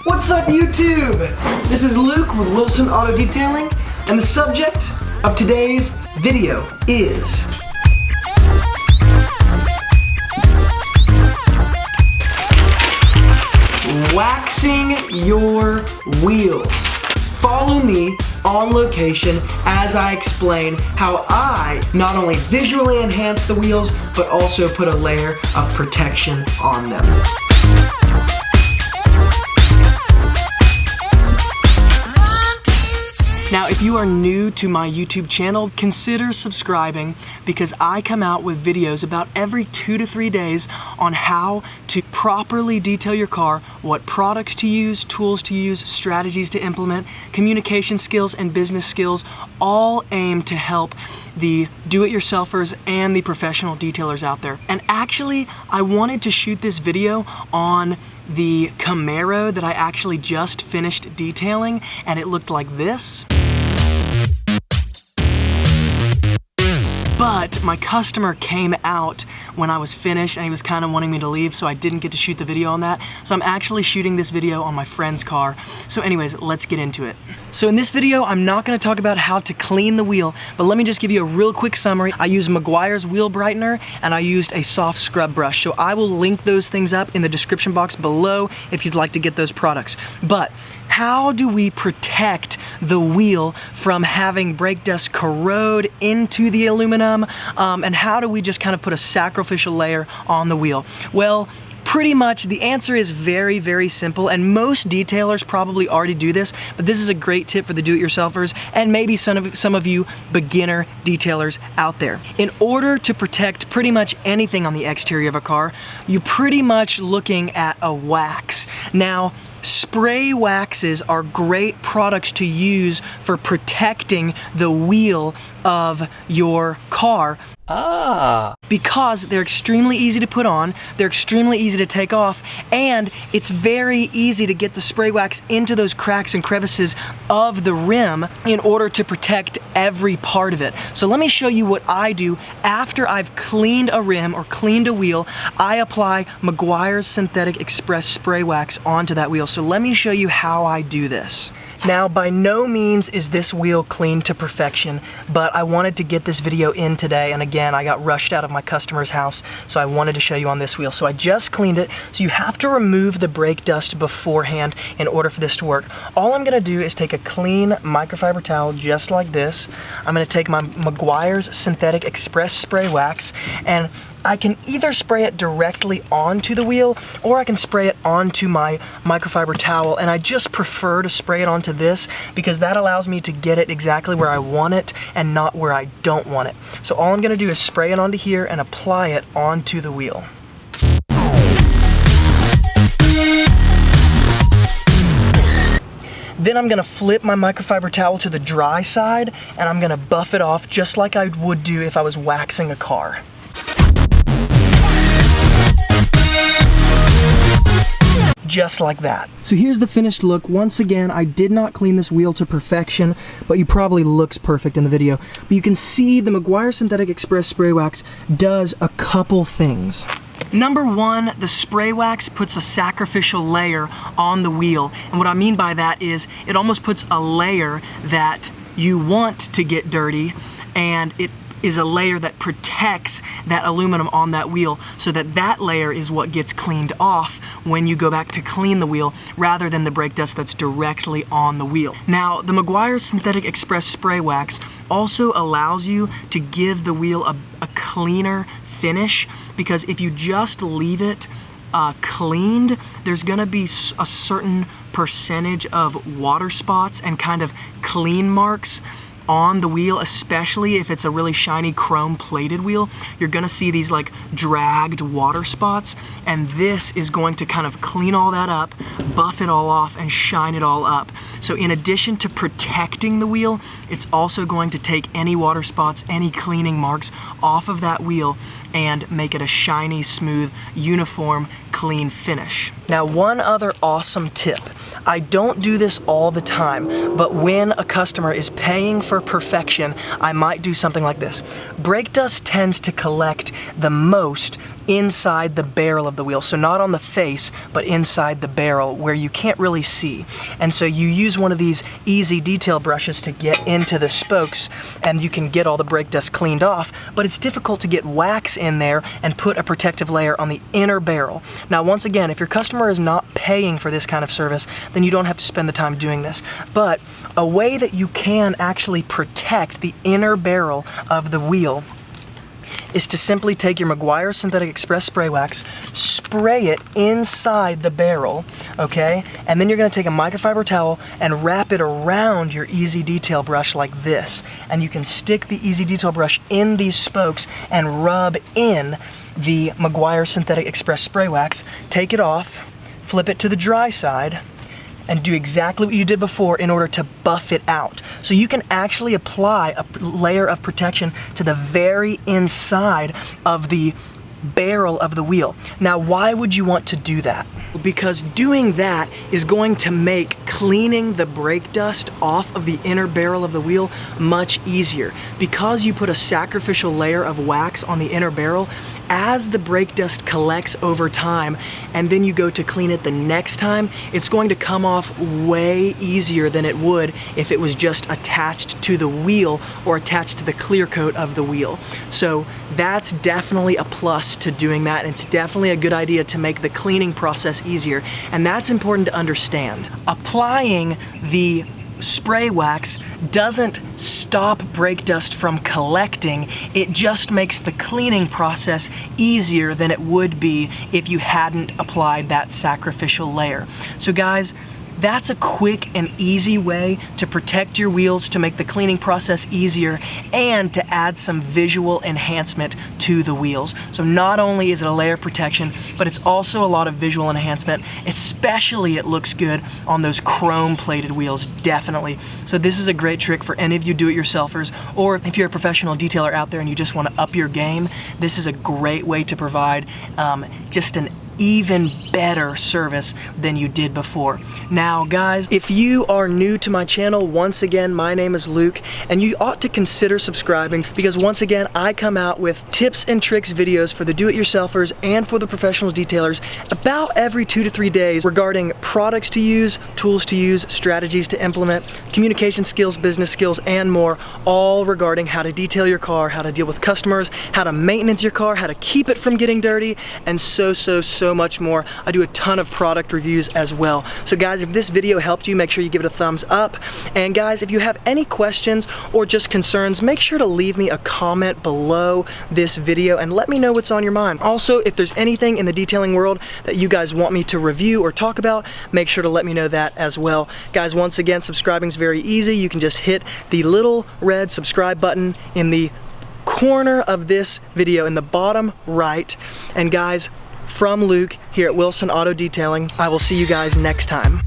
What's up, YouTube? This is Luke with Wilson Auto Detailing, and the subject of today's video is waxing your wheels. Follow me on location as I explain how I not only visually enhance the wheels, but also put a layer of protection on them. Now, if you are new to my YouTube channel, consider subscribing because I come out with videos about every 2 to 3 days on how to properly detail your car, what products to use, tools to use, strategies to implement, communication skills and business skills, all aimed to help the do-it-yourselfers and the professional detailers out there. And actually, I wanted to shoot this video on the Camaro that I actually just finished detailing, and it looked like this. But my customer came out when I was finished and he was kind of wanting me to leave, so I didn't get to shoot the video on that. So I'm actually shooting this video on my friend's car. So anyways, let's get into it. So in this video, I'm not gonna talk about how to clean the wheel, but let me just give you a real quick summary. I used Meguiar's wheel brightener and I used a soft scrub brush. So I will link those things up in the description box below if you'd like to get those products. But how do we protect the wheel from having brake dust corrode into the aluminum? And how do we just kind of put a sacrificial layer on the wheel? Well, pretty much the answer is very, very simple, and most detailers probably already do this, but this is a great tip for the do-it-yourselfers and maybe some of you beginner detailers out there. In order to protect pretty much anything on the exterior of a car, you're pretty much looking at a wax. Now, spray waxes are great products to use for protecting the wheel of your car. Because they're extremely easy to put on, they're extremely easy to take off, and it's very easy to get the spray wax into those cracks and crevices of the rim in order to protect every part of it. So let me show you what I do after I've cleaned a rim or cleaned a wheel. I apply Meguiar's Synthetic Express spray wax onto that wheel. So let me show you how I do this. Now, by no means is this wheel clean to perfection, but I wanted to get this video in today, and again, I got rushed out of my customer's house, so I wanted to show you on this wheel. So I just cleaned it, so you have to remove the brake dust beforehand in order for this to work. All I'm gonna do is take a clean microfiber towel just like this. I'm gonna take my Meguiar's Synthetic Express spray wax, and I can either spray it directly onto the wheel or I can spray it onto my microfiber towel, and I just prefer to spray it onto this because that allows me to get it exactly where I want it and not where I don't want it. So all I'm gonna do is spray it onto here and apply it onto the wheel. Then I'm gonna flip my microfiber towel to the dry side and I'm gonna buff it off just like I would do if I was waxing a car. Just like that. So here's the finished look. Once again, I did not clean this wheel to perfection, but you probably looks perfect in the video. But you can see the Meguiar Synthetic Express spray wax does a couple things. Number one, the spray wax puts a sacrificial layer on the wheel. And what I mean by that is it almost puts a layer that you want to get dirty, and it is a layer that protects that aluminum on that wheel so that that layer is what gets cleaned off when you go back to clean the wheel rather than the brake dust that's directly on the wheel. Now, the Meguiar's Synthetic Express spray wax also allows you to give the wheel a cleaner finish, because if you just leave it cleaned, there's gonna be a certain percentage of water spots and kind of clean marks on the wheel, especially if it's a really shiny chrome plated wheel. You're gonna see these like dragged water spots, and this is going to kind of clean all that up, buff it all off, and shine it all up. So in addition to protecting the wheel, it's also going to take any water spots, any cleaning marks off of that wheel and make it a shiny, smooth, uniform, clean finish. Now, one other awesome tip. I don't do this all the time, but when a customer is paying for perfection, I might do something like this. Brake dust tends to collect the most inside the barrel of the wheel. So not on the face, but inside the barrel where you can't really see. And so you use one of these easy detail brushes to get into the spokes, and you can get all the brake dust cleaned off, but it's difficult to get wax in there and put a protective layer on the inner barrel. Now, once again, if your customer is not paying for this kind of service, then you don't have to spend the time doing this. But a way that you can actually protect the inner barrel of the wheel is to simply take your Meguiar Synthetic Express Spray Wax, spray it inside the barrel, okay? And then you're gonna take a microfiber towel and wrap it around your Easy Detail brush like this. And you can stick the Easy Detail brush in these spokes and rub in the Meguiar Synthetic Express Spray Wax, take it off, flip it to the dry side, and do exactly what you did before in order to buff it out. So you can actually apply a layer of protection to the very inside of the barrel of the wheel. Now, why would you want to do that? Because doing that is going to make cleaning the brake dust off of the inner barrel of the wheel much easier. Because you put a sacrificial layer of wax on the inner barrel, as the brake dust collects over time and then you go to clean it the next time, it's going to come off way easier than it would if it was just attached to the wheel or attached to the clear coat of the wheel. So that's definitely a plus to doing that, and it's definitely a good idea to make the cleaning process easier, and that's important to understand. Applying the spray wax doesn't stop brake dust from collecting, it just makes the cleaning process easier than it would be if you hadn't applied that sacrificial layer. So guys, that's a quick and easy way to protect your wheels, to make the cleaning process easier, and to add some visual enhancement to the wheels. So not only is it a layer of protection, but it's also a lot of visual enhancement, especially it looks good on those chrome-plated wheels, definitely. So this is a great trick for any of you do-it-yourselfers, or if you're a professional detailer out there and you just want to up your game, this is a great way to provide just an even better service than you did before. Now guys, if you are new to my channel, once again, my name is Luke, and you ought to consider subscribing, because once again, I come out with tips and tricks videos for the do-it-yourselfers and for the professional detailers about every 2 to 3 days regarding products to use, tools to use, strategies to implement, communication skills, business skills, and more, all regarding how to detail your car, how to deal with customers, how to maintenance your car, how to keep it from getting dirty, and so much more. I do a ton of product reviews as well. So guys, if this video helped you, make sure you give it a thumbs up. And guys, if you have any questions or just concerns, make sure to leave me a comment below this video and let me know what's on your mind. Also, if there's anything in the detailing world that you guys want me to review or talk about, make sure to let me know that as well. Guys, once again, subscribing is very easy. You can just hit the little red subscribe button in the corner of this video in the bottom right. And guys, from Luke here at Wilson Auto Detailing, I will see you guys next time.